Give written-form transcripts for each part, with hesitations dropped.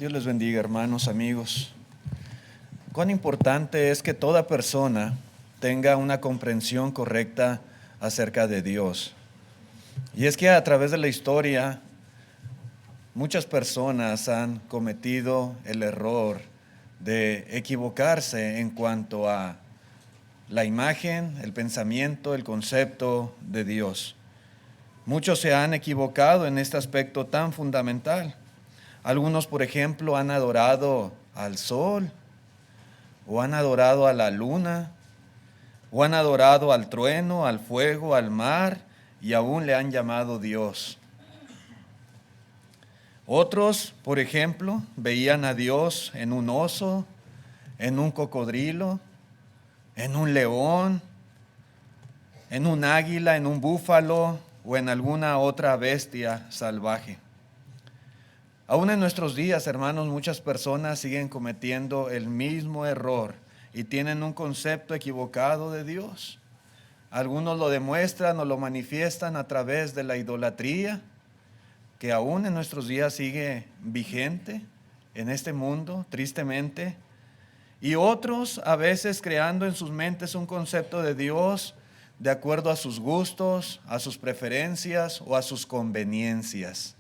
Dios les bendiga, hermanos, amigos. Cuán importante es que toda persona tenga una comprensión correcta acerca de Dios. Y es que a través de la historia, muchas personas han cometido el error de equivocarse en cuanto a la imagen, el pensamiento, el concepto de Dios. Muchos se han equivocado en este aspecto tan fundamental. Algunos, por ejemplo, han adorado al sol, o han adorado a la luna, o han adorado al trueno, al fuego, al mar, y aún le han llamado Dios. Otros, por ejemplo, veían a Dios en un oso, en un cocodrilo, en un león, en un águila, en un búfalo o en alguna otra bestia salvaje. Aún en nuestros días, hermanos, muchas personas siguen cometiendo el mismo error y tienen un concepto equivocado de Dios. Algunos lo demuestran o lo manifiestan a través de la idolatría, que aún en nuestros días sigue vigente en este mundo, tristemente. Y otros a veces creando en sus mentes un concepto de Dios de acuerdo a sus gustos, a sus preferencias o a sus conveniencias.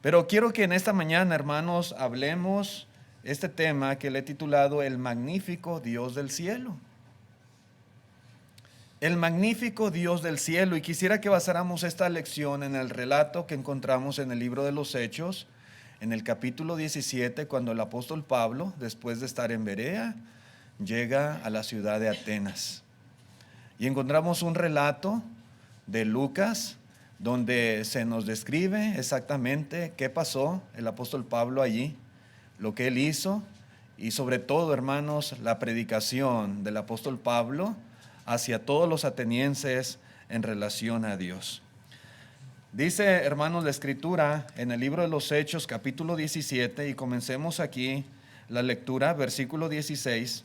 Pero quiero que en esta mañana, hermanos, hablemos este tema que le he titulado El magnífico Dios del cielo. El magnífico Dios del cielo. Y quisiera que basáramos esta lección en el relato que encontramos en el libro de los Hechos, en el capítulo 17, cuando el apóstol Pablo, después de estar en Berea, llega a la ciudad de Atenas. Y encontramos un relato de Lucas, donde se nos describe exactamente qué pasó el apóstol Pablo allí, lo que él hizo y sobre todo, hermanos, la predicación del apóstol Pablo hacia todos los atenienses en relación a Dios. Dice, hermanos, la escritura en el libro de los Hechos, capítulo 17, y comencemos aquí la lectura, versículo 16.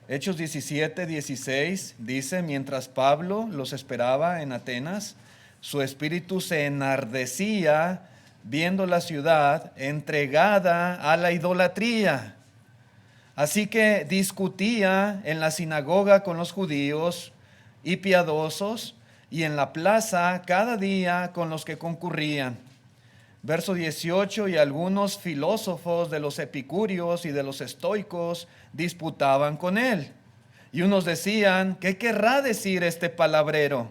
Hechos 17, 16 dice: mientras Pablo los esperaba en Atenas, su espíritu se enardecía viendo la ciudad entregada a la idolatría. Así que discutía en la sinagoga con los judíos y piadosos, y en la plaza cada día con los que concurrían. Verso 18, y algunos filósofos de los epicúreos y de los estoicos disputaban con él. Y unos decían, ¿qué querrá decir este palabrero?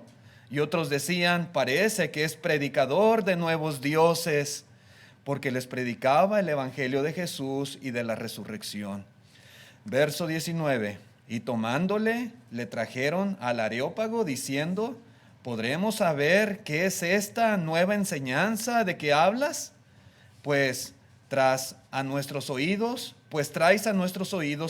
Y otros decían, parece que es predicador de nuevos dioses, porque les predicaba el evangelio de Jesús y de la resurrección. Verso 19, y tomándole, le trajeron al Areópago diciendo, ¿podremos saber qué es esta nueva enseñanza de que hablas? Pues traes a nuestros oídos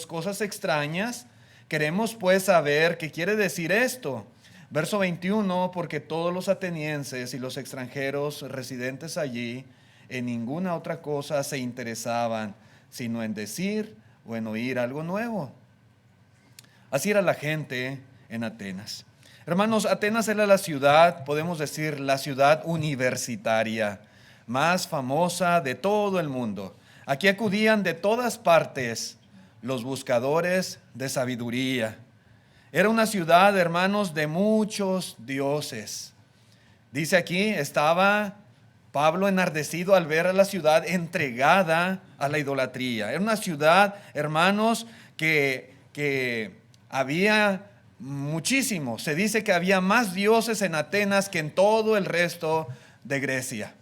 cosas extrañas. Queremos pues saber qué quiere decir esto. Verso 21, porque todos los atenienses y los extranjeros residentes allí en ninguna otra cosa se interesaban, sino en decir o en oír algo nuevo. Así era la gente en Atenas. Hermanos, Atenas era la ciudad, podemos decir, la ciudad universitaria más famosa de todo el mundo. Aquí acudían de todas partes los buscadores de sabiduría. Era una ciudad, hermanos, de muchos dioses. Dice aquí, estaba Pablo enardecido al ver a la ciudad entregada a la idolatría. Era una ciudad, hermanos, que había muchísimo. Se dice que había más dioses en Atenas que en todo el resto de Grecia.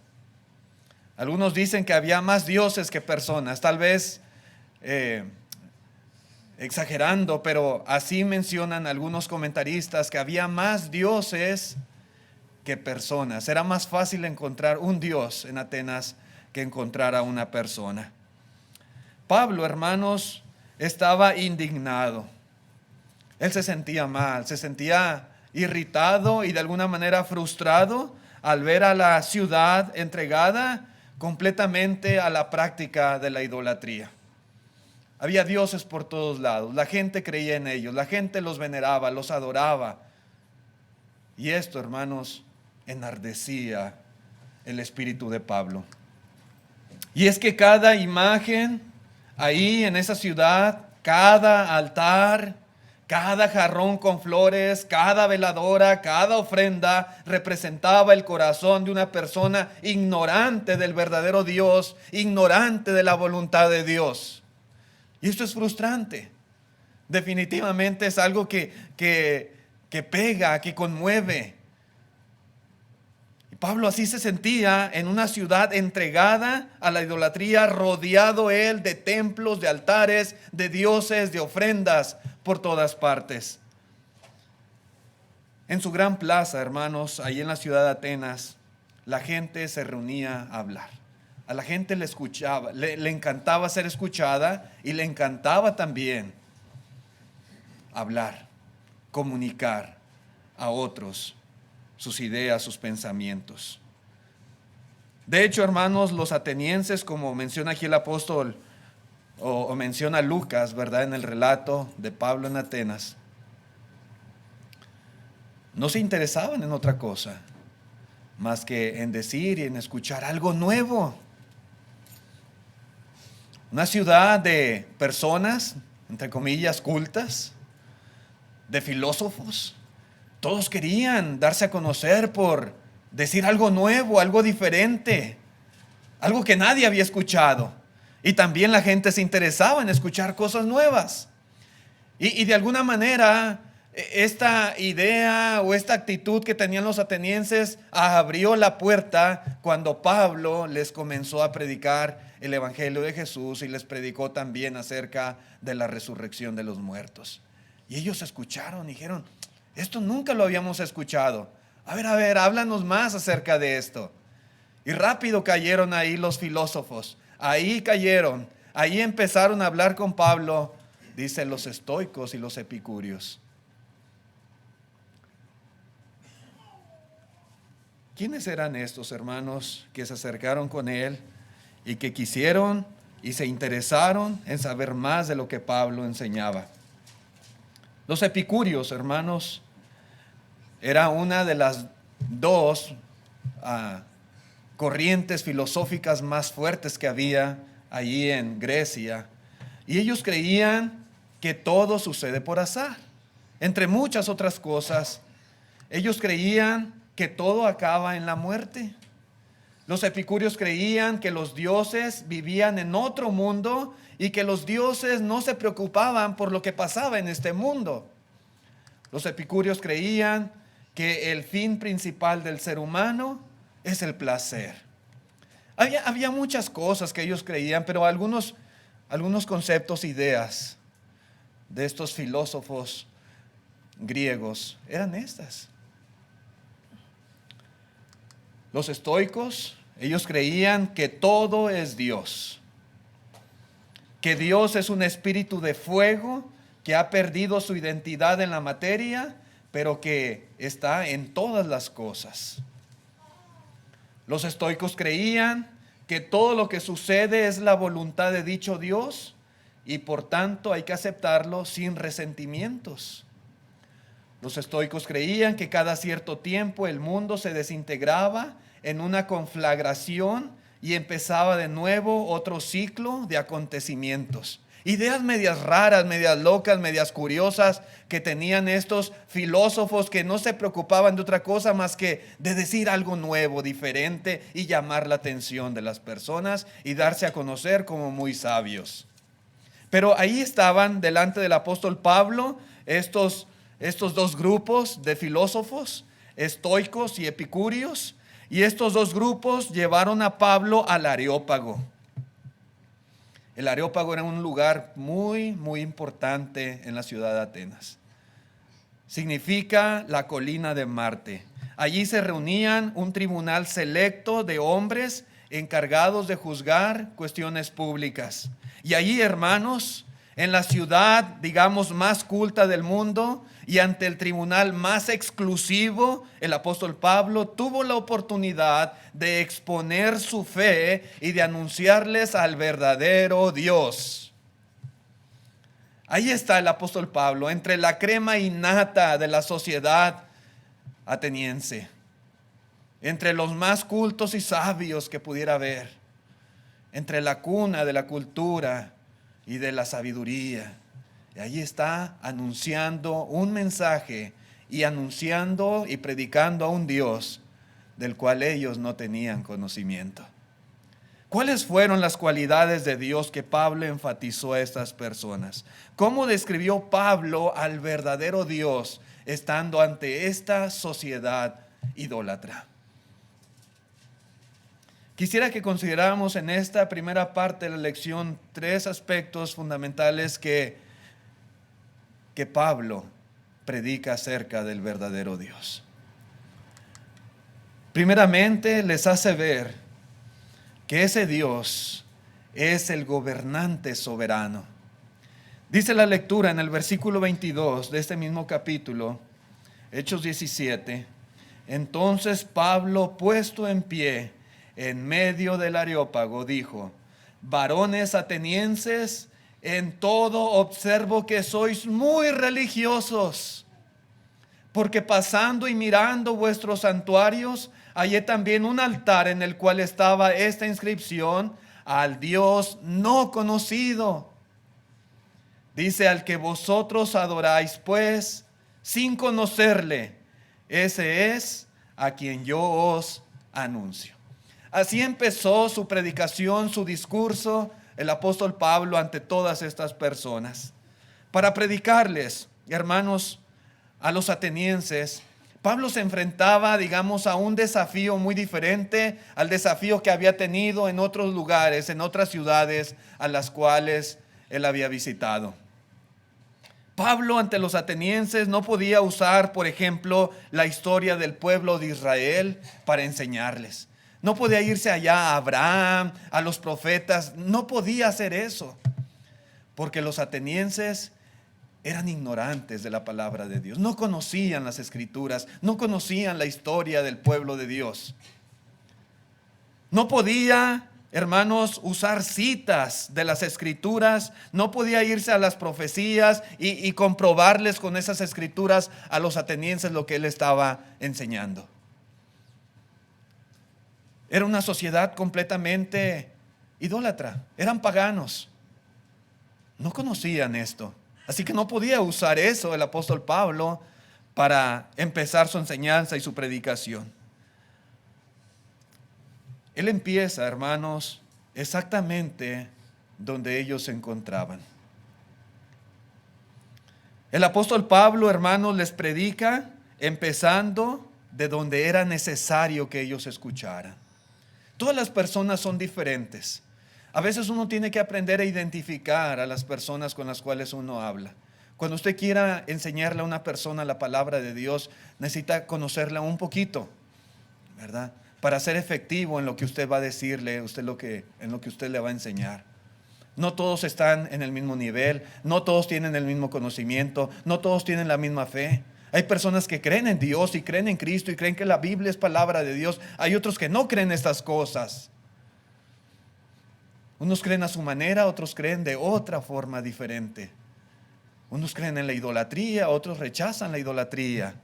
Algunos dicen que había más dioses que personas, tal vez exagerando, pero así mencionan algunos comentaristas que había más dioses que personas. Era más fácil encontrar un dios en Atenas que encontrar a una persona. Pablo, hermanos, estaba indignado. Él se sentía mal, se sentía irritado y de alguna manera frustrado al ver a la ciudad entregada completamente a la práctica de la idolatría. Había dioses por todos lados, la gente creía en ellos, la gente los veneraba, los adoraba. Y esto, hermanos, enardecía el espíritu de Pablo. Y es que cada imagen ahí en esa ciudad, cada altar, cada jarrón con flores, cada veladora, cada ofrenda representaba el corazón de una persona ignorante del verdadero Dios, ignorante de la voluntad de Dios. Y esto es frustrante. Definitivamente es algo que pega, que conmueve. Pablo así se sentía en una ciudad entregada a la idolatría, rodeado él de templos, de altares, de dioses, de ofrendas por todas partes. En su gran plaza, hermanos, ahí en la ciudad de Atenas, la gente se reunía a hablar. A la gente le escuchaba, le encantaba ser escuchada y le encantaba también hablar, comunicar a otros sus ideas, sus pensamientos. De hecho, hermanos, los atenienses, como menciona aquí el apóstol, o menciona Lucas, ¿verdad? En el relato de Pablo en Atenas, no se interesaban en otra cosa más que en decir y en escuchar algo nuevo. Una ciudad de personas, entre comillas, cultas, de filósofos. Todos querían darse a conocer por decir algo nuevo, algo diferente, algo que nadie había escuchado. Y también la gente se interesaba en escuchar cosas nuevas. Y de alguna manera, esta idea o esta actitud que tenían los atenienses abrió la puerta cuando Pablo les comenzó a predicar el evangelio de Jesús y les predicó también acerca de la resurrección de los muertos. Y ellos escucharon y dijeron: esto nunca lo habíamos escuchado. A ver, háblanos más acerca de esto. Y rápido cayeron ahí los filósofos. Ahí cayeron. Ahí empezaron a hablar con Pablo, dice, los estoicos y los epicúreos. ¿Quiénes eran estos hermanos que se acercaron con él y que quisieron y se interesaron en saber más de lo que Pablo enseñaba? Los epicúreos, hermanos, era una de las dos corrientes filosóficas más fuertes que había allí en Grecia. Y ellos creían que todo sucede por azar. Entre muchas otras cosas, ellos creían que todo acaba en la muerte. Los epicúreos creían que los dioses vivían en otro mundo y que los dioses no se preocupaban por lo que pasaba en este mundo. Los epicúreos creían que el fin principal del ser humano es el placer. Había muchas cosas que ellos creían, pero algunos conceptos, ideas de estos filósofos griegos eran estas. Los estoicos, ellos creían que todo es Dios, que Dios es un espíritu de fuego que ha perdido su identidad en la materia, pero que está en todas las cosas. Los estoicos creían que todo lo que sucede es la voluntad de dicho Dios y por tanto hay que aceptarlo sin resentimientos. Los estoicos creían que cada cierto tiempo el mundo se desintegraba en una conflagración y empezaba de nuevo otro ciclo de acontecimientos. Ideas medias raras, medias locas, medias curiosas que tenían estos filósofos que no se preocupaban de otra cosa más que de decir algo nuevo, diferente y llamar la atención de las personas y darse a conocer como muy sabios. Pero ahí estaban delante del apóstol Pablo estos dos grupos de filósofos, estoicos y epicúreos, y estos dos grupos llevaron a Pablo al Areópago. El Areópago era un lugar muy, muy importante en la ciudad de Atenas. Significa la colina de Marte. Allí se reunían un tribunal selecto de hombres encargados de juzgar cuestiones públicas. Y allí, hermanos, en la ciudad, digamos, más culta del mundo y ante el tribunal más exclusivo, el apóstol Pablo tuvo la oportunidad de exponer su fe y de anunciarles al verdadero Dios. Ahí está el apóstol Pablo, entre la crema innata de la sociedad ateniense, entre los más cultos y sabios que pudiera haber, entre la cuna de la cultura y de la sabiduría. Y allí está anunciando un mensaje y anunciando y predicando a un Dios del cual ellos no tenían conocimiento. ¿Cuáles fueron las cualidades de Dios que Pablo enfatizó a estas personas? ¿Cómo describió Pablo al verdadero Dios estando ante esta sociedad idólatra? Quisiera que consideráramos en esta primera parte de la lección 3 aspectos fundamentales que Pablo predica acerca del verdadero Dios. Primeramente, les hace ver que ese Dios es el gobernante soberano. Dice la lectura en el versículo 22 de este mismo capítulo, Hechos 17, entonces Pablo, puesto en pie en medio del Areópago, dijo: varones atenienses, en todo observo que sois muy religiosos, porque pasando y mirando vuestros santuarios, hallé también un altar en el cual estaba esta inscripción: al Dios no conocido. Dice: al que vosotros adoráis, pues, sin conocerle, ese es a quien yo os anuncio. Así empezó su predicación, su discurso, el apóstol Pablo ante todas estas personas. Para predicarles, hermanos, a los atenienses, Pablo se enfrentaba, digamos, a un desafío muy diferente al desafío que había tenido en otros lugares, en otras ciudades a las cuales él había visitado. Pablo ante los atenienses no podía usar, por ejemplo, la historia del pueblo de Israel para enseñarles. No podía irse allá a Abraham, a los profetas. No podía hacer eso, porque los atenienses eran ignorantes de la palabra de Dios. No conocían las escrituras, no conocían la historia del pueblo de Dios. No podía, hermanos, usar citas de las escrituras. No podía irse a las profecías y comprobarles con esas escrituras a los atenienses lo que él estaba enseñando. Era una sociedad completamente idólatra. Eran paganos. No conocían esto. Así que no podía usar eso el apóstol Pablo para empezar su enseñanza y su predicación. Él empieza, hermanos, exactamente donde ellos se encontraban. El apóstol Pablo, hermanos, les predica empezando de donde era necesario que ellos escucharan. Todas las personas son diferentes. A veces uno tiene que aprender a identificar a las personas con las cuales uno habla. Cuando usted quiera enseñarle a una persona la palabra de Dios, necesita conocerla un poquito, ¿verdad? Para ser efectivo en lo que usted va a decirle, en lo que usted le va a enseñar. No todos están en el mismo nivel, no todos tienen el mismo conocimiento, no todos tienen la misma fe. Hay personas que creen en Dios y creen en Cristo y creen que la Biblia es palabra de Dios. Hay otros que no creen estas cosas. Unos creen a su manera, otros creen de otra forma diferente. Unos creen en la idolatría, otros rechazan la idolatría.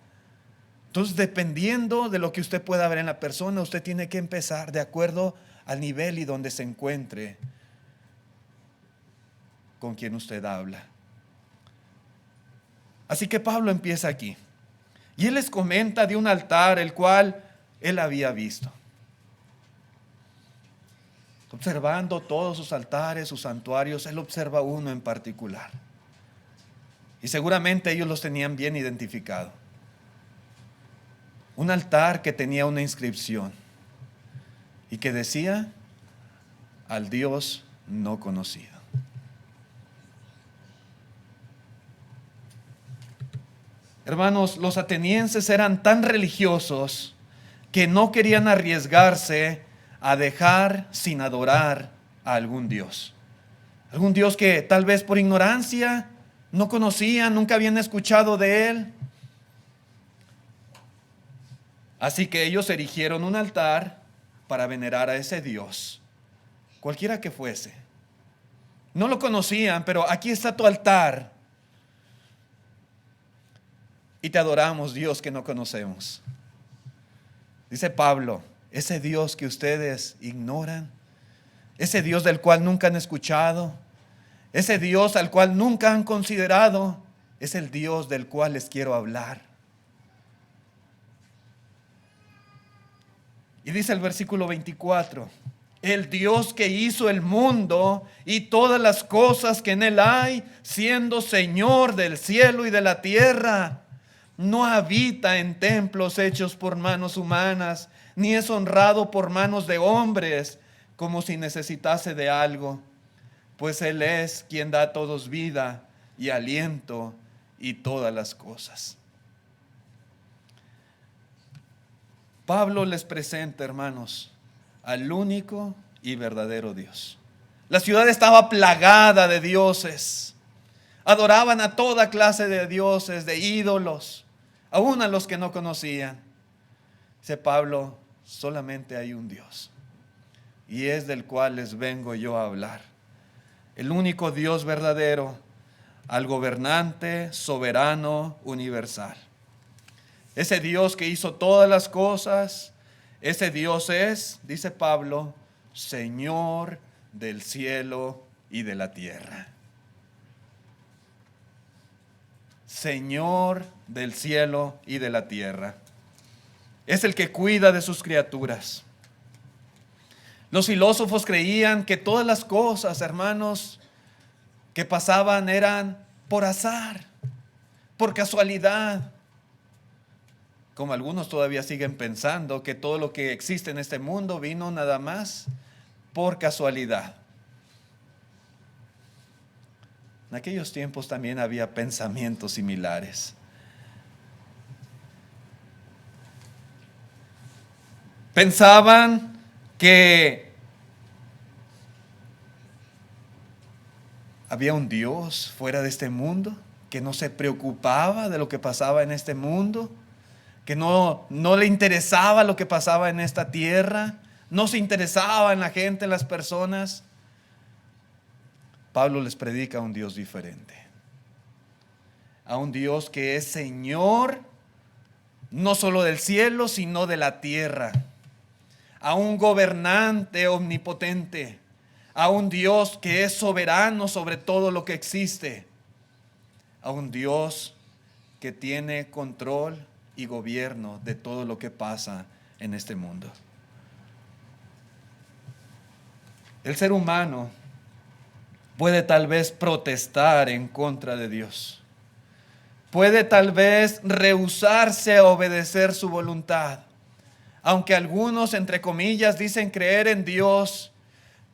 Entonces, dependiendo de lo que usted pueda ver en la persona, usted tiene que empezar de acuerdo al nivel y donde se encuentre con quien usted habla. Así que Pablo empieza aquí. Y él les comenta de un altar el cual él había visto. Observando todos sus altares, sus santuarios, él observa uno en particular. Y seguramente ellos los tenían bien identificado. Un altar que tenía una inscripción y que decía: al Dios no conocido. Hermanos, los atenienses eran tan religiosos que no querían arriesgarse a dejar sin adorar a algún Dios. Algún Dios que tal vez por ignorancia no conocían, nunca habían escuchado de él. Así que ellos erigieron un altar para venerar a ese Dios, cualquiera que fuese. No lo conocían, pero aquí está tu altar. Y te adoramos, Dios que no conocemos. Dice Pablo: ese Dios que ustedes ignoran, ese Dios del cual nunca han escuchado, ese Dios al cual nunca han considerado, es el Dios del cual les quiero hablar. Y dice el versículo 24, el Dios que hizo el mundo y todas las cosas que en él hay, siendo Señor del cielo y de la tierra, no habita en templos hechos por manos humanas, ni es honrado por manos de hombres, como si necesitase de algo, pues Él es quien da a todos vida y aliento y todas las cosas. Pablo les presenta, hermanos, al único y verdadero Dios. La ciudad estaba plagada de dioses. Adoraban a toda clase de dioses, de ídolos, aún a los que no conocían. Dice Pablo, solamente hay un Dios, y es del cual les vengo yo a hablar. El único Dios verdadero, al gobernante, soberano, universal. Ese Dios que hizo todas las cosas, ese Dios es, dice Pablo, Señor del cielo y de la tierra. Señor del cielo y de la tierra. Es el que cuida de sus criaturas. Los filósofos creían que todas las cosas, hermanos, que pasaban eran por azar, por casualidad. Como algunos todavía siguen pensando que todo lo que existe en este mundo vino nada más por casualidad. En aquellos tiempos también había pensamientos similares. Pensaban que había un Dios fuera de este mundo, que no se preocupaba de lo que pasaba en este mundo, que no le interesaba lo que pasaba en esta tierra, no se interesaba en la gente, en las personas. Pablo les predica a un Dios diferente, a un Dios que es Señor no solo del cielo, sino de la tierra, a un gobernante omnipotente, a un Dios que es soberano sobre todo lo que existe, a un Dios que tiene control y gobierno de todo lo que pasa en este mundo. El ser humano puede tal vez protestar en contra de Dios. Puede tal vez rehusarse a obedecer su voluntad. Aunque algunos, entre comillas, dicen creer en Dios,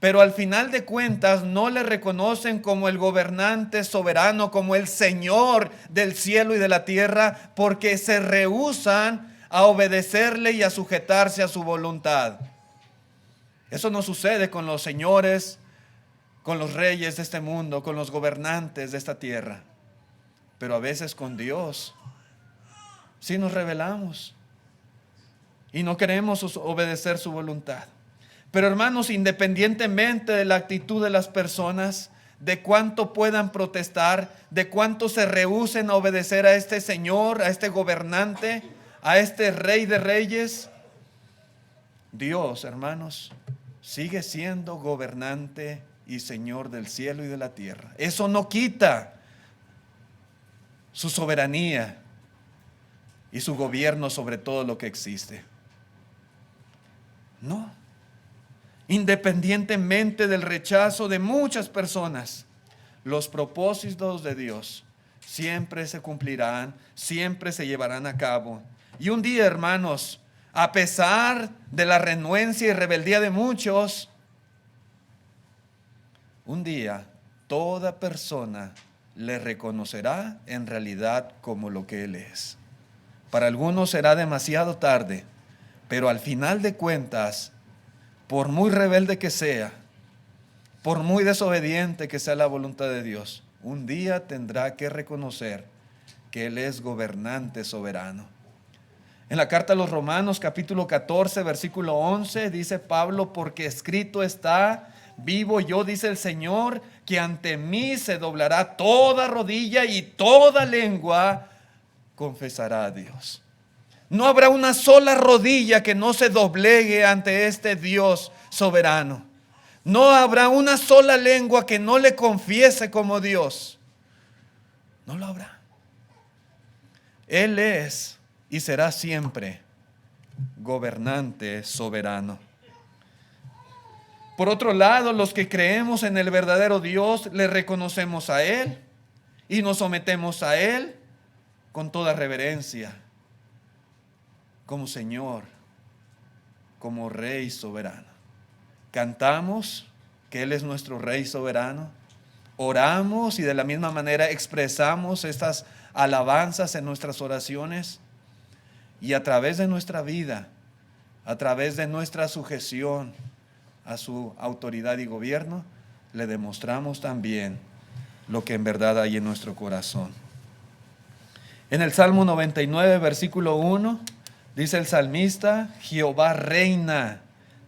pero al final de cuentas no le reconocen como el gobernante soberano, como el Señor del cielo y de la tierra, porque se rehúsan a obedecerle y a sujetarse a su voluntad. Eso no sucede con los señores, con los reyes de este mundo, con los gobernantes de esta tierra. Pero a veces con Dios sí nos rebelamos y no queremos obedecer su voluntad. Pero hermanos, independientemente de la actitud de las personas, de cuánto puedan protestar, de cuánto se rehúsen a obedecer a este Señor, a este gobernante, a este Rey de Reyes, Dios, hermanos, sigue siendo gobernante y Señor del cielo y de la tierra. Eso no quita su soberanía y su gobierno sobre todo lo que existe. No. Independientemente del rechazo de muchas personas, los propósitos de Dios siempre se cumplirán, siempre se llevarán a cabo. Y un día, hermanos, a pesar de la renuencia y rebeldía de muchos, un día toda persona le reconocerá en realidad como lo que Él es. Para algunos será demasiado tarde, pero al final de cuentas, por muy rebelde que sea, por muy desobediente que sea la voluntad de Dios, un día tendrá que reconocer que Él es gobernante soberano. En la carta a los Romanos, capítulo 14, versículo 11, dice Pablo, porque escrito está, vivo yo, dice el Señor, que ante mí se doblará toda rodilla y toda lengua confesará a Dios. No habrá una sola rodilla que no se doblegue ante este Dios soberano. No habrá una sola lengua que no le confiese como Dios. No lo habrá. Él es y será siempre gobernante soberano. Por otro lado, los que creemos en el verdadero Dios, le reconocemos a Él y nos sometemos a Él con toda reverencia, como Señor, como Rey soberano. Cantamos que Él es nuestro Rey soberano, oramos y de la misma manera expresamos estas alabanzas en nuestras oraciones, y a través de nuestra vida, a través de nuestra sujeción a su autoridad y gobierno, le demostramos también lo que en verdad hay en nuestro corazón. En el Salmo 99, versículo 1, dice el salmista: Jehová reina,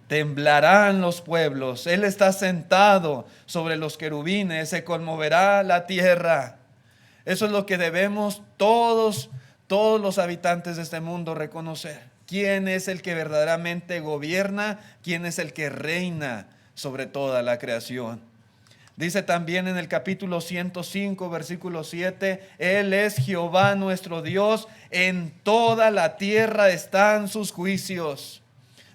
temblarán los pueblos, Él está sentado sobre los querubines, se conmoverá la tierra. Eso es lo que debemos todos los habitantes de este mundo reconocer. ¿Quién es el que verdaderamente gobierna? ¿Quién es el que reina sobre toda la creación? Dice también en el capítulo 105, versículo 7, Él es Jehová nuestro Dios, en toda la tierra están sus juicios.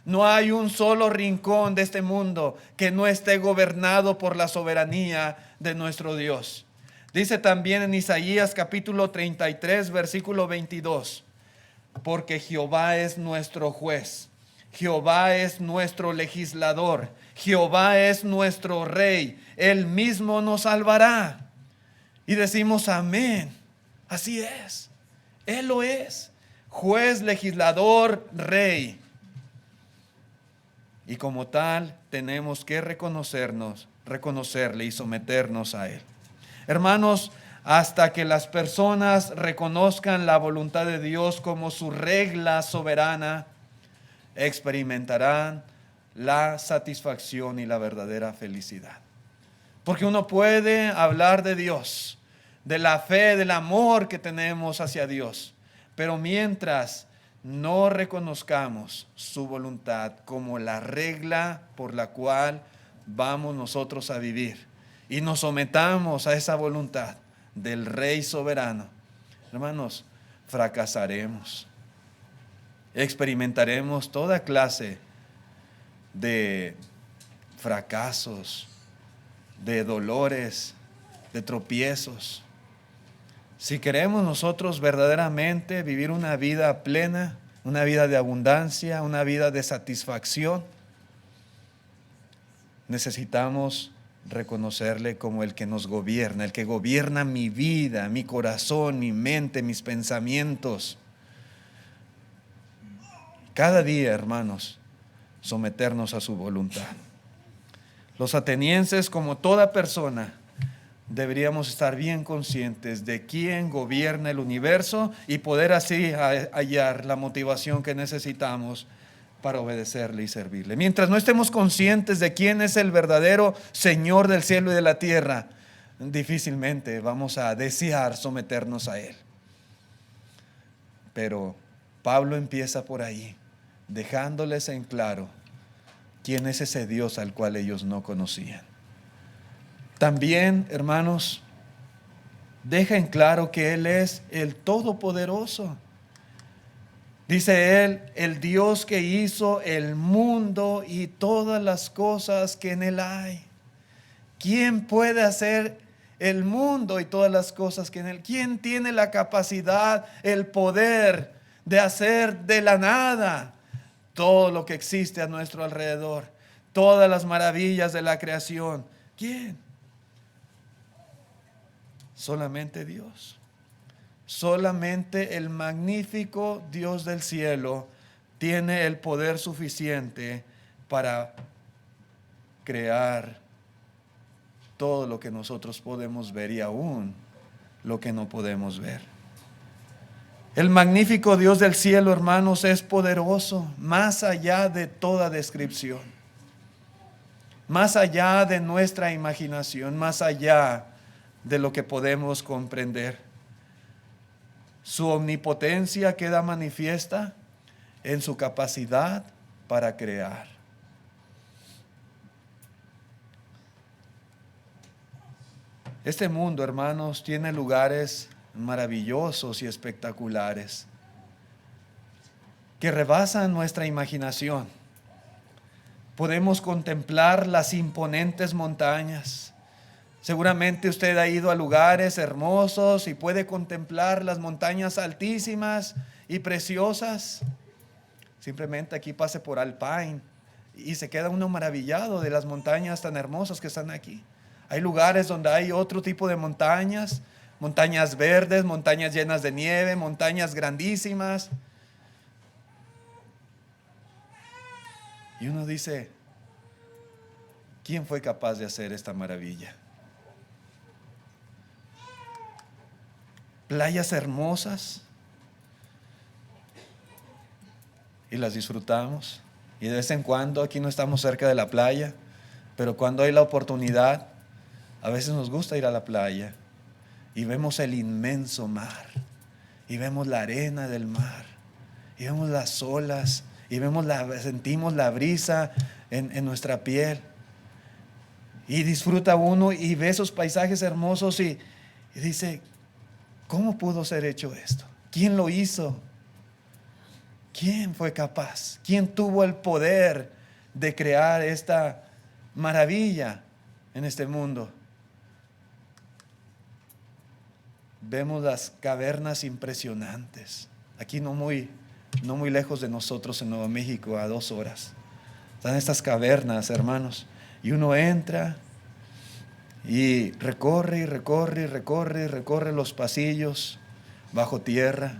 No hay un solo rincón de este mundo que no esté gobernado por la soberanía de nuestro Dios. Dice también en Isaías capítulo 33, versículo 22, porque Jehová es nuestro juez, Jehová es nuestro legislador, Jehová es nuestro rey, Él mismo nos salvará. Y decimos amén, así es, Él lo es, juez, legislador, rey. Y como tal tenemos que reconocerle y someternos a Él. Hermanos, hasta que las personas reconozcan la voluntad de Dios como su regla soberana, experimentarán la satisfacción y la verdadera felicidad. Porque uno puede hablar de Dios, de la fe, del amor que tenemos hacia Dios, pero mientras no reconozcamos su voluntad como la regla por la cual vamos nosotros a vivir y nos sometamos a esa voluntad del Rey soberano, hermanos, fracasaremos. Experimentaremos toda clase de fracasos, de dolores, de tropiezos. Si queremos nosotros verdaderamente vivir una vida plena, una vida de abundancia, una vida de satisfacción, necesitamos reconocerle como el que nos gobierna, el que gobierna mi vida, mi corazón, mi mente, mis pensamientos. Cada día, hermanos, someternos a su voluntad. Los atenienses, como toda persona, deberíamos estar bien conscientes de quién gobierna el universo y poder así hallar la motivación que necesitamos para obedecerle y servirle. Mientras no estemos conscientes de quién es el verdadero Señor del cielo y de la tierra, difícilmente vamos a desear someternos a Él. Pero Pablo empieza por ahí, dejándoles en claro quién es ese Dios al cual ellos no conocían. También, hermanos, deja en claro que Él es el Todopoderoso. Dice Él, el Dios que hizo el mundo y todas las cosas que en Él hay. ¿Quién puede hacer el mundo y todas las cosas que en Él? ¿Quién tiene la capacidad, el poder de hacer de la nada todo lo que existe a nuestro alrededor? Todas las maravillas de la creación. ¿Quién? Solamente Dios. Solamente el magnífico Dios del cielo tiene el poder suficiente para crear todo lo que nosotros podemos ver y aún lo que no podemos ver. El magnífico Dios del cielo, hermanos, es poderoso, más allá de toda descripción, más allá de nuestra imaginación, más allá de lo que podemos comprender. Su omnipotencia queda manifiesta en su capacidad para crear. Este mundo, hermanos, tiene lugares maravillosos y espectaculares que rebasan nuestra imaginación. Podemos contemplar las imponentes montañas. Seguramente usted ha ido a lugares hermosos y puede contemplar las montañas altísimas y preciosas. Simplemente aquí pase por Alpine y se queda uno maravillado de las montañas tan hermosas que están aquí. Hay lugares donde hay otro tipo de montañas, montañas verdes, montañas llenas de nieve, montañas grandísimas. Y uno dice, ¿quién fue capaz de hacer esta maravilla? Playas hermosas y las disfrutamos. Y de vez en cuando, aquí no estamos cerca de la playa, pero cuando hay la oportunidad, a veces nos gusta ir a la playa y vemos el inmenso mar, y vemos la arena del mar, y vemos las olas, y sentimos la brisa en nuestra piel. Y disfruta uno y ve esos paisajes hermosos y dice, ¿cómo pudo ser hecho esto? ¿Quién lo hizo? ¿Quién fue capaz? ¿Quién tuvo el poder de crear esta maravilla en este mundo? Vemos las cavernas impresionantes. Aquí no muy lejos de nosotros en Nuevo México, a 2 horas. Están estas cavernas, hermanos. Y uno entra y recorre los pasillos bajo tierra.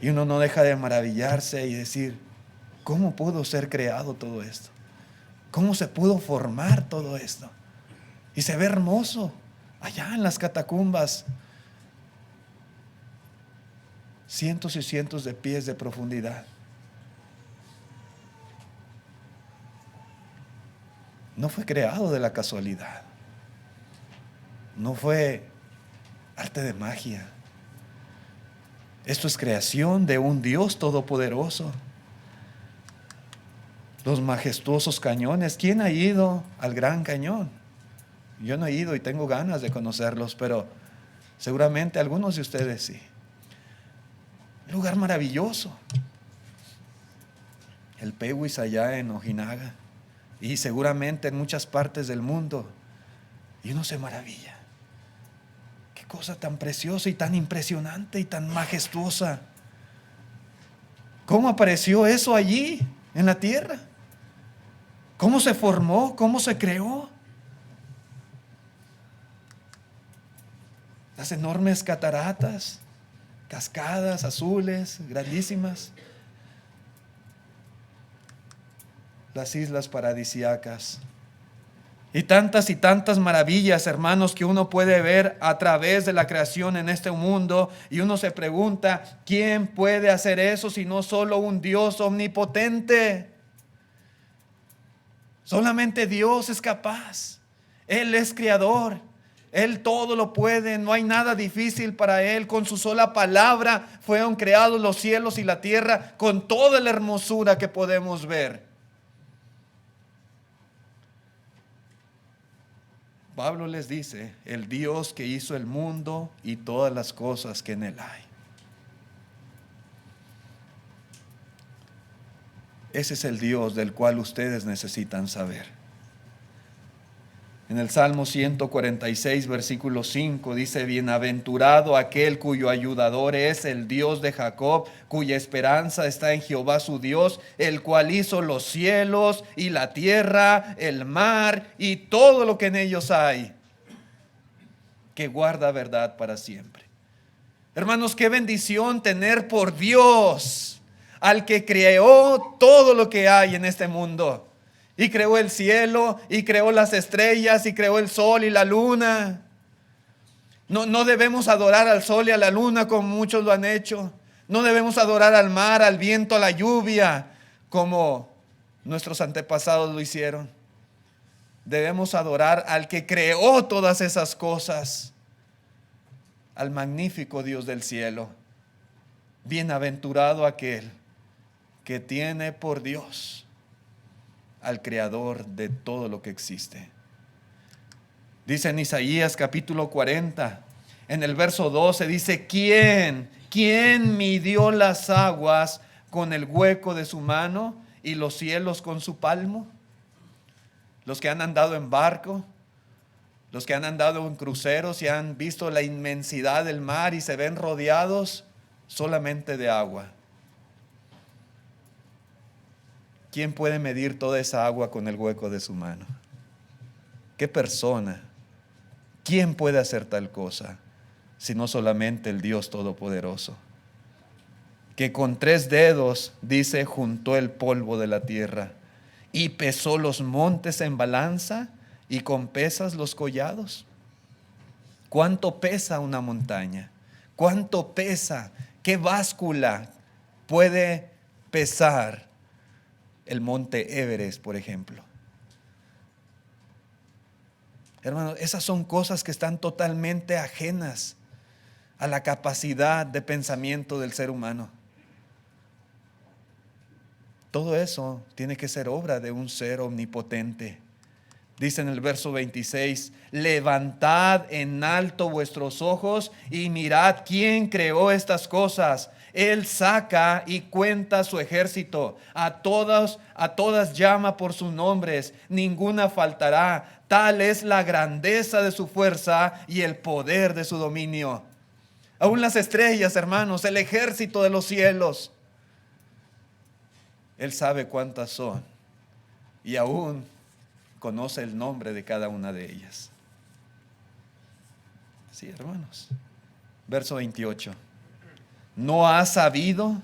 Y uno no deja de maravillarse y decir, ¿cómo pudo ser creado todo esto? ¿Cómo se pudo formar todo esto? Y se ve hermoso allá en las catacumbas. Cientos y cientos de pies de profundidad. No fue creado de la casualidad. No fue arte de magia. Esto es creación de un Dios todopoderoso. Los majestuosos cañones. ¿Quién ha ido al Gran Cañón? Yo no he ido y tengo ganas de conocerlos, pero seguramente algunos de ustedes sí. Lugar maravilloso. El Pewis allá en Ojinaga y seguramente en muchas partes del mundo. Y uno se maravilla. Qué cosa tan preciosa y tan impresionante y tan majestuosa. ¿Cómo apareció eso allí en la tierra? ¿Cómo se formó? ¿Cómo se creó? Las enormes cataratas, cascadas azules, grandísimas. Las islas paradisíacas. Y tantas maravillas, hermanos, que uno puede ver a través de la creación en este mundo. Y uno se pregunta, ¿quién puede hacer eso si no solo un Dios omnipotente? Solamente Dios es capaz. Él es creador. Él todo lo puede. No hay nada difícil para Él. Con su sola palabra fueron creados los cielos y la tierra con toda la hermosura que podemos ver. Pablo les dice, el Dios que hizo el mundo y todas las cosas que en él hay. Ese es el Dios del cual ustedes necesitan saber. En el Salmo 146, versículo 5 dice, bienaventurado aquel cuyo ayudador es el Dios de Jacob, cuya esperanza está en Jehová su Dios, el cual hizo los cielos y la tierra, el mar y todo lo que en ellos hay, que guarda verdad para siempre. Hermanos, qué bendición tener por Dios al que creó todo lo que hay en este mundo. Y creó el cielo, y creó las estrellas, y creó el sol y la luna. No debemos adorar al sol y a la luna como muchos lo han hecho. No debemos adorar al mar, al viento, a la lluvia, como nuestros antepasados lo hicieron. Debemos adorar al que creó todas esas cosas, al magnífico Dios del cielo. Bienaventurado aquel que tiene por Dios al creador de todo lo que existe. Dice en Isaías capítulo 40, en el verso 12, dice: ¿Quién midió las aguas con el hueco de su mano y los cielos con su palmo? Los que han andado en barco, los que han andado en cruceros y han visto la inmensidad del mar y se ven rodeados solamente de agua. ¿Quién puede medir toda esa agua con el hueco de su mano? ¿Qué persona? ¿Quién puede hacer tal cosa? Sino solamente el Dios Todopoderoso, que con 3 dedos, dice, juntó el polvo de la tierra y pesó los montes en balanza y con pesas los collados. ¿Cuánto pesa una montaña? ¿Cuánto pesa? ¿Qué báscula puede pesar el monte Everest, por ejemplo? Hermanos, esas son cosas que están totalmente ajenas a la capacidad de pensamiento del ser humano. Todo eso tiene que ser obra de un ser omnipotente. Dice en el verso 26: levantad en alto vuestros ojos y mirad quién creó estas cosas. Él saca y cuenta su ejército. A todas llama por sus nombres. Ninguna faltará. Tal es la grandeza de su fuerza y el poder de su dominio. Aún las estrellas, hermanos, el ejército de los cielos, Él sabe cuántas son y aún conoce el nombre de cada una de ellas. Sí, hermanos. Verso 28. ¿No has sabido?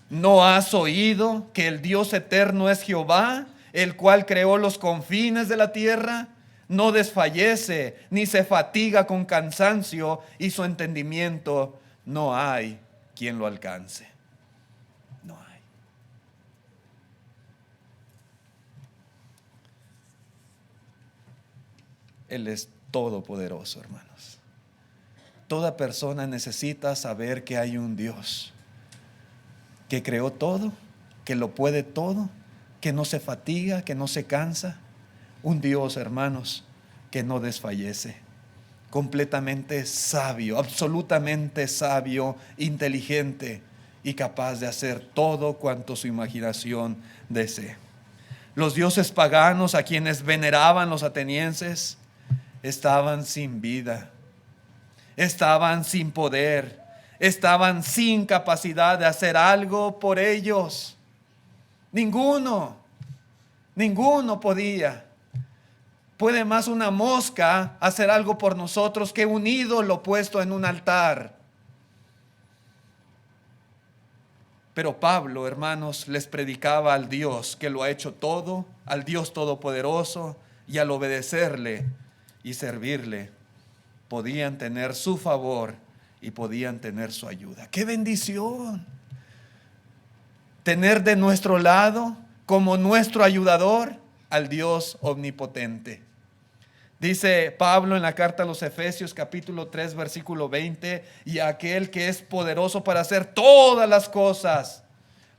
¿No has oído que el Dios eterno es Jehová, el cual creó los confines de la tierra? No desfallece ni se fatiga con cansancio, y su entendimiento no hay quien lo alcance. No hay. Él es todopoderoso, hermanos. Toda persona necesita saber que hay un Dios que creó todo, que lo puede todo, que no se fatiga, que no se cansa. Un Dios, hermanos, que no desfallece, completamente sabio, absolutamente sabio, inteligente y capaz de hacer todo cuanto su imaginación desee. Los dioses paganos a quienes veneraban los atenienses estaban sin vida, estaban sin poder, estaban sin capacidad de hacer algo por ellos. Ninguno podía. ¿Puede más una mosca hacer algo por nosotros que un ídolo puesto en un altar? Pero Pablo, hermanos, les predicaba al Dios que lo ha hecho todo, al Dios todopoderoso, y al obedecerle y servirle, podían tener su favor y podían tener su ayuda. ¡Qué bendición! Tener de nuestro lado, como nuestro ayudador, al Dios omnipotente. Dice Pablo en la carta a los Efesios capítulo 3 versículo 20: y aquel que es poderoso para hacer todas las cosas,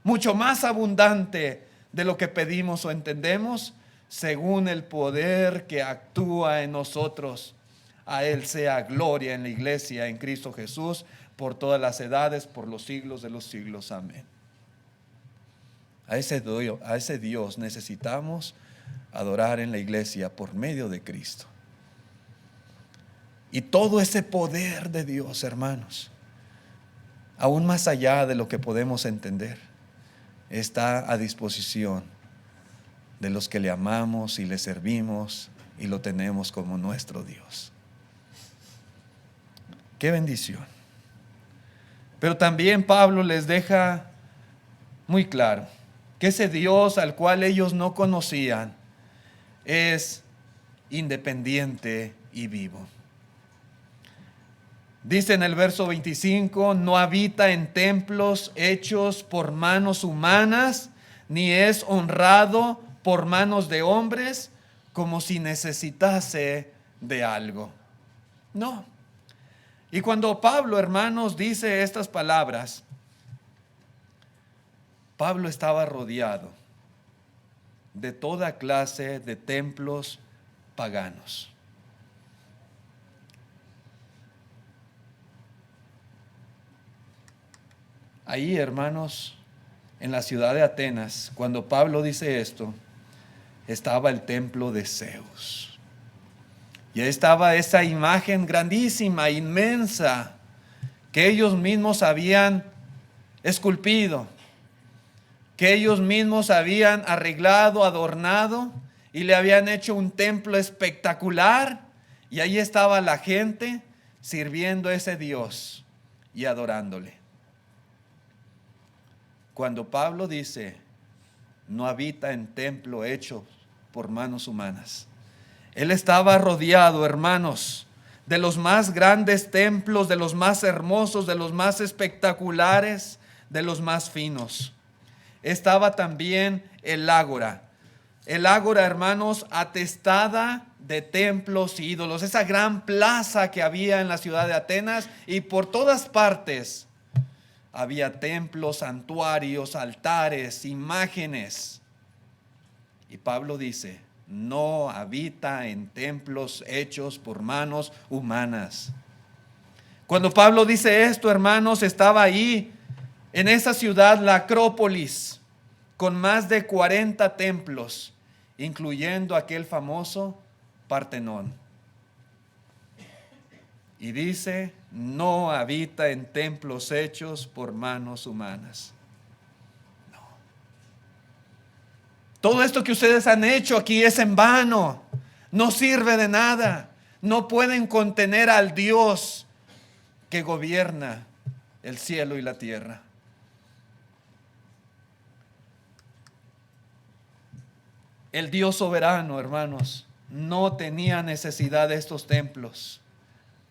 mucho más abundante de lo que pedimos o entendemos, según el poder que actúa en nosotros. A Él sea gloria en la iglesia, en Cristo Jesús, por todas las edades, por los siglos de los siglos. Amén. A ese Dios necesitamos adorar en la iglesia por medio de Cristo. Y todo ese poder de Dios, hermanos, aún más allá de lo que podemos entender, está a disposición de los que le amamos y le servimos y lo tenemos como nuestro Dios. ¡Qué bendición! Pero también Pablo les deja muy claro que ese Dios al cual ellos no conocían es independiente y vivo. Dice en el verso 25: no habita en templos hechos por manos humanas, ni es honrado por manos de hombres, como si necesitase de algo. No. Y cuando Pablo, hermanos, dice estas palabras, Pablo estaba rodeado de toda clase de templos paganos. Ahí, hermanos, en la ciudad de Atenas, cuando Pablo dice esto, estaba el templo de Zeus. Y ahí estaba esa imagen grandísima, inmensa, que ellos mismos habían esculpido, que ellos mismos habían arreglado, adornado, y le habían hecho un templo espectacular. Y ahí estaba la gente sirviendo a ese Dios y adorándole. Cuando Pablo dice, no habita en templo hecho por manos humanas, él estaba rodeado, hermanos, de los más grandes templos, de los más hermosos, de los más espectaculares, de los más finos. Estaba también el ágora. El ágora, hermanos, atestada de templos y ídolos. Esa gran plaza que había en la ciudad de Atenas, y por todas partes había templos, santuarios, altares, imágenes. Y Pablo dice, no habita en templos hechos por manos humanas. Cuando Pablo dice esto, hermanos, estaba ahí en esa ciudad la Acrópolis, con más de 40 templos, incluyendo aquel famoso Partenón. Y dice, no habita en templos hechos por manos humanas. No. Todo esto que ustedes han hecho aquí es en vano. No sirve de nada. No pueden contener al Dios que gobierna el cielo y la tierra. El Dios soberano, hermanos, no tenía necesidad de estos templos,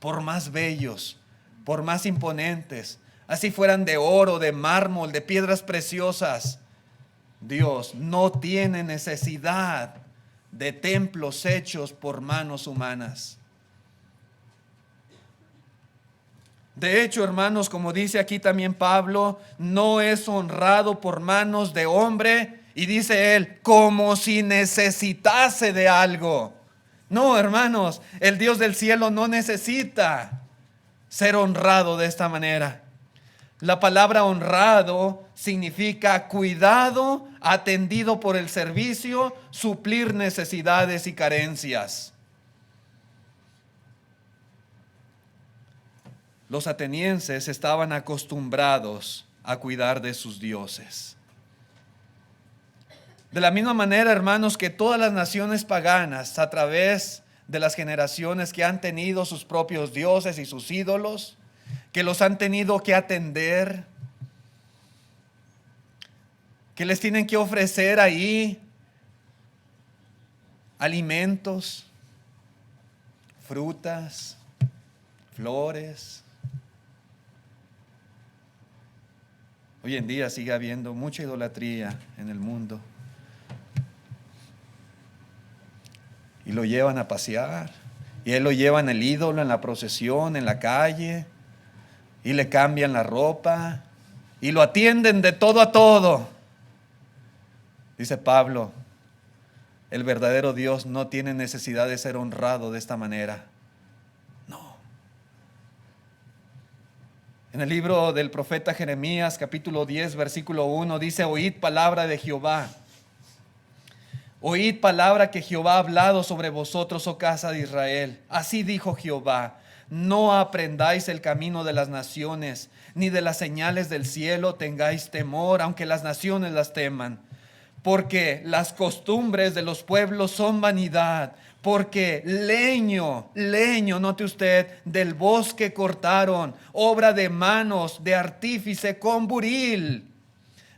por más bellos, por más imponentes, así fueran de oro, de mármol, de piedras preciosas. Dios no tiene necesidad de templos hechos por manos humanas. De hecho, hermanos, como dice aquí también Pablo, no es honrado por manos de hombre. Y dice él, como si necesitase de algo. No, hermanos, el Dios del cielo no necesita ser honrado de esta manera. La palabra honrado significa cuidado, atendido por el servicio, suplir necesidades y carencias. Los atenienses estaban acostumbrados a cuidar de sus dioses. De la misma manera, hermanos, que todas las naciones paganas, a través de las generaciones, que han tenido sus propios dioses y sus ídolos, que los han tenido que atender, que les tienen que ofrecer ahí alimentos, frutas, flores. Hoy en día sigue habiendo mucha idolatría en el mundo. Y lo llevan a pasear. Y él lo llevan el ídolo en la procesión, en la calle. Y le cambian la ropa. Y lo atienden de todo a todo. Dice Pablo, el verdadero Dios no tiene necesidad de ser honrado de esta manera. No. En el libro del profeta Jeremías, capítulo 10, versículo 1, dice, oíd palabra de Jehová. Oíd palabra que Jehová ha hablado sobre vosotros, oh casa de Israel. Así dijo Jehová, no aprendáis el camino de las naciones, ni de las señales del cielo tengáis temor, aunque las naciones las teman. Porque las costumbres de los pueblos son vanidad. Porque leño, note usted, del bosque cortaron, obra de manos de artífice con buril.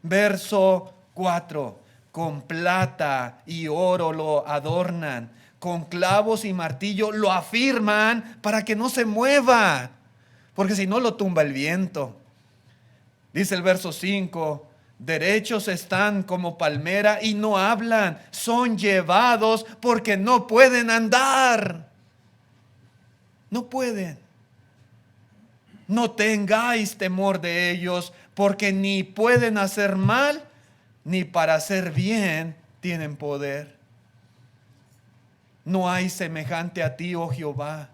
Verso 4. Con plata y oro lo adornan, con clavos y martillo lo afirman para que no se mueva, porque si no lo tumba el viento. Dice el verso 5, derechos están como palmera y no hablan, son llevados porque no pueden andar. No pueden. No tengáis temor de ellos, porque ni pueden hacer mal, ni para hacer bien tienen poder. No hay semejante a ti, oh Jehová.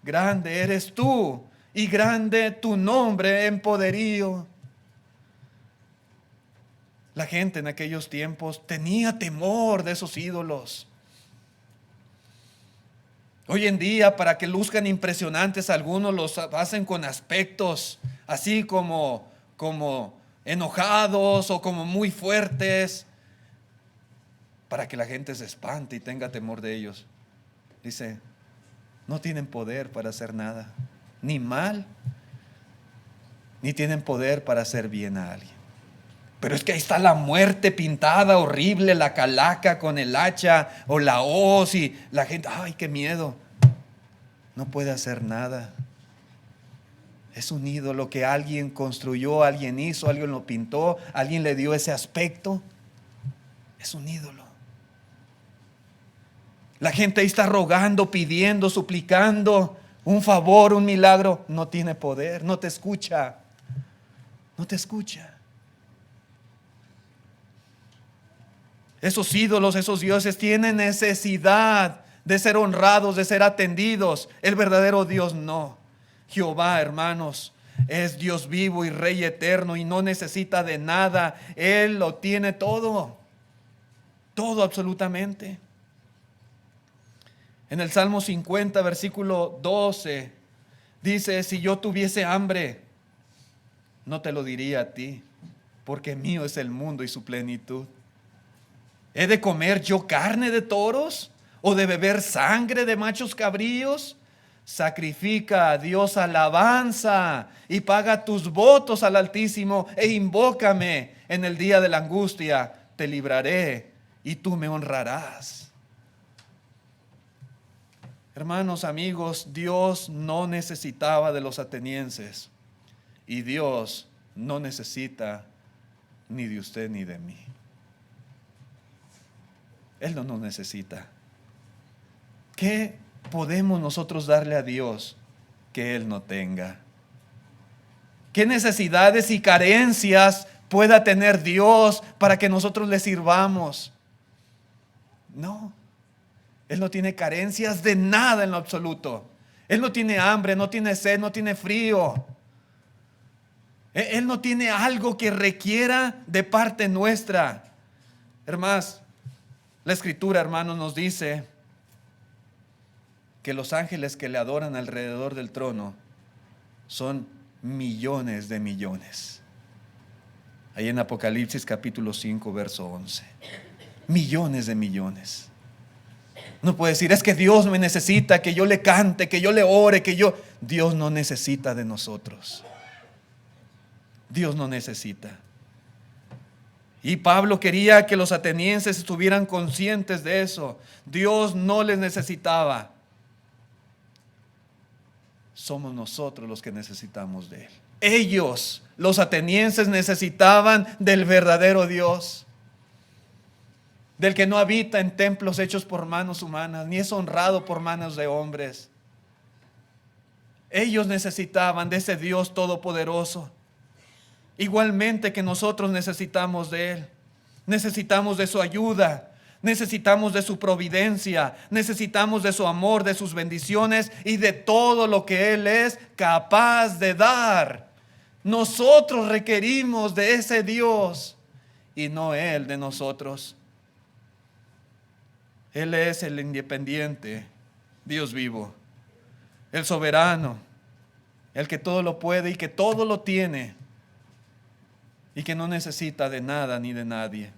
Grande eres tú y grande tu nombre en poderío. La gente en aquellos tiempos tenía temor de esos ídolos. Hoy en día, para que luzcan impresionantes, algunos los hacen con aspectos así como enojados o como muy fuertes, para que la gente se espante y tenga temor de ellos. Dice, no tienen poder para hacer nada, ni mal, ni tienen poder para hacer bien a alguien. Pero es que ahí está la muerte pintada, horrible, la calaca con el hacha o la hoz, y la gente, ay, qué miedo. No puede hacer nada. Es un ídolo que alguien construyó, alguien hizo, alguien lo pintó, alguien le dio ese aspecto. Es un ídolo. La gente ahí está rogando, pidiendo, suplicando un favor, un milagro. No tiene poder, no te escucha. No te escucha. Esos ídolos, esos dioses tienen necesidad de ser honrados, de ser atendidos. El verdadero Dios no. Jehová, hermanos, es Dios vivo y Rey eterno y no necesita de nada. Él lo tiene todo. Todo absolutamente. En el Salmo 50, versículo 12, dice, si yo tuviese hambre, no te lo diría a ti, porque mío es el mundo y su plenitud. ¿He de comer yo carne de toros o de beber sangre de machos cabríos? Sacrifica a Dios alabanza y paga tus votos al Altísimo e invócame en el día de la angustia. Te libraré y tú me honrarás. Hermanos, amigos, Dios no necesitaba de los atenienses y Dios no necesita ni de usted ni de mí. Él no nos necesita. ¿Qué podemos nosotros darle a Dios que Él no tenga? ¿Qué necesidades y carencias pueda tener Dios para que nosotros le sirvamos? No. Él no tiene carencias de nada en lo absoluto. Él no tiene hambre, no tiene sed, no tiene frío. Él no tiene algo que requiera de parte nuestra. Hermanos, la Escritura, hermanos, nos dice que los ángeles que le adoran alrededor del trono son millones de millones. Ahí en Apocalipsis capítulo 5, verso 11. Millones de millones. No puede decir, es que Dios me necesita, que yo le cante, que yo le ore, Dios no necesita de nosotros. Dios no necesita. Y Pablo quería que los atenienses estuvieran conscientes de eso. Dios no les necesitaba. Somos nosotros los que necesitamos de Él. Ellos, los atenienses, necesitaban del verdadero Dios, del que no habita en templos hechos por manos humanas, ni es honrado por manos de hombres. Ellos necesitaban de ese Dios todopoderoso, igualmente que nosotros necesitamos de Él. Necesitamos de su ayuda, necesitamos de su providencia, necesitamos de su amor, de sus bendiciones y de todo lo que Él es capaz de dar. Nosotros requerimos de ese Dios y no Él de nosotros. Él es el independiente, Dios vivo, el soberano, el que todo lo puede y que todo lo tiene y que no necesita de nada ni de nadie.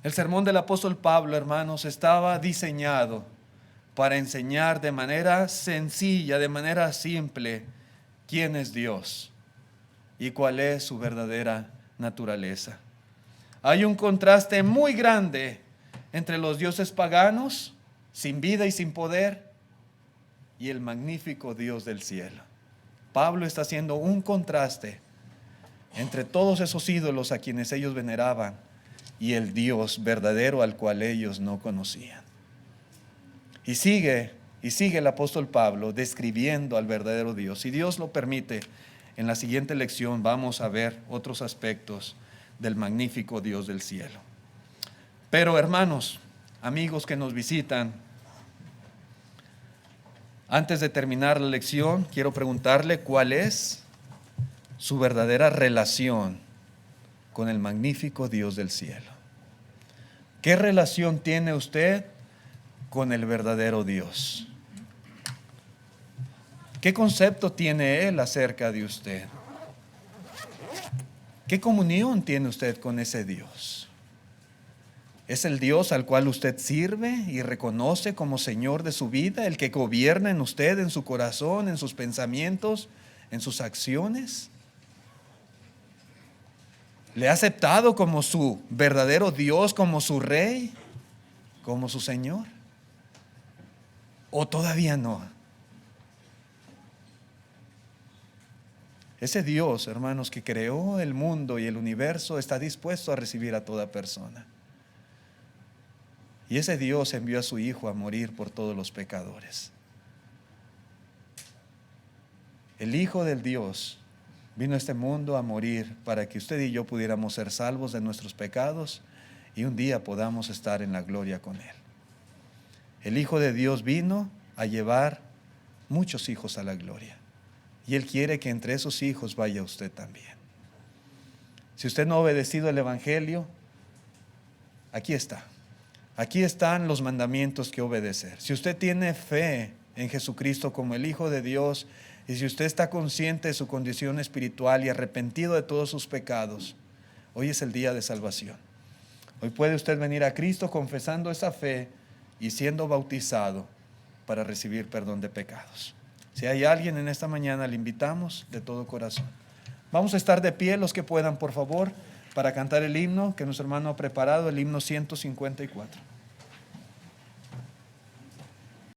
El sermón del apóstol Pablo, hermanos, estaba diseñado para enseñar de manera sencilla, de manera simple, quién es Dios y cuál es su verdadera naturaleza. Hay un contraste muy grande entre los dioses paganos, sin vida y sin poder, y el magnífico Dios del cielo. Pablo está haciendo un contraste entre todos esos ídolos a quienes ellos veneraban y el Dios verdadero al cual ellos no conocían. Y sigue el apóstol Pablo describiendo al verdadero Dios. Si Dios lo permite, en la siguiente lección vamos a ver otros aspectos del magnífico Dios del cielo. Pero hermanos, amigos que nos visitan, antes de terminar la lección, quiero preguntarle cuál es su verdadera relación con el magnífico Dios del cielo. ¿Qué relación tiene usted con el verdadero Dios? ¿Qué concepto tiene Él acerca de usted? ¿Qué comunión tiene usted con ese Dios? ¿Es el Dios al cual usted sirve y reconoce como Señor de su vida, el que gobierna en usted, en su corazón, en sus pensamientos, en sus acciones? ¿Le ha aceptado como su verdadero Dios, como su Rey, como su Señor? ¿O todavía no? Ese Dios, hermanos, que creó el mundo y el universo, está dispuesto a recibir a toda persona. Y ese Dios envió a su Hijo a morir por todos los pecadores. El Hijo del Dios vino a este mundo a morir para que usted y yo pudiéramos ser salvos de nuestros pecados y un día podamos estar en la gloria con Él. El Hijo de Dios vino a llevar muchos hijos a la gloria. Y Él quiere que entre esos hijos vaya usted también. Si usted no ha obedecido el Evangelio, aquí está. Aquí están los mandamientos que obedecer. Si usted tiene fe en Jesucristo como el Hijo de Dios, y si usted está consciente de su condición espiritual y arrepentido de todos sus pecados, hoy es el día de salvación. Hoy puede usted venir a Cristo confesando esa fe y siendo bautizado para recibir perdón de pecados. Si hay alguien en esta mañana, le invitamos de todo corazón. Vamos a estar de pie, los que puedan, por favor, para cantar el himno que nuestro hermano ha preparado, el himno 154.